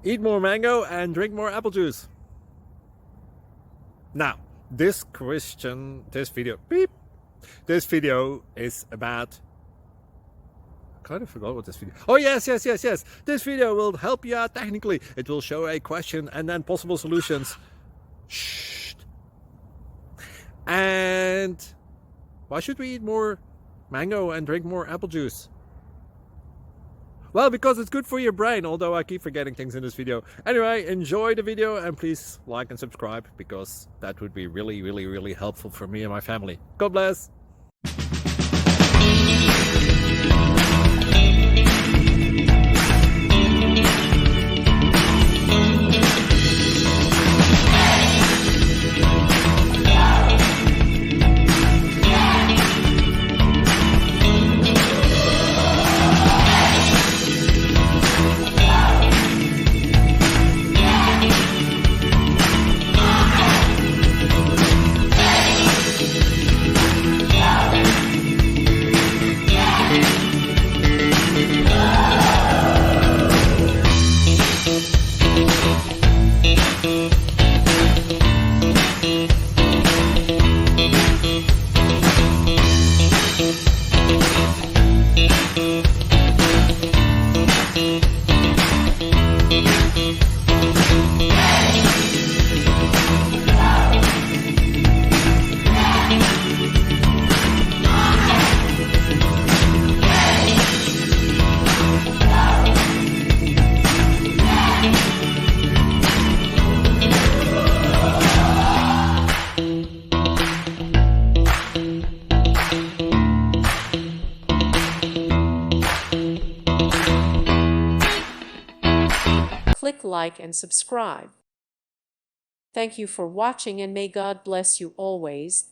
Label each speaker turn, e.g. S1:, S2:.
S1: Eat more mango and drink more apple juice. Now, this video is about, I kind of forgot what this video. Oh, yes. This video will help you out technically. It will show a question and then possible solutions. Shh. And why should we eat more mango and drink more apple juice? Well, because it's good for your brain, although I keep forgetting things in this video. Anyway, enjoy the video and please like and subscribe, because that would be really helpful for me and my family. God bless!
S2: Click like and subscribe. Thank you for watching and may God bless you always.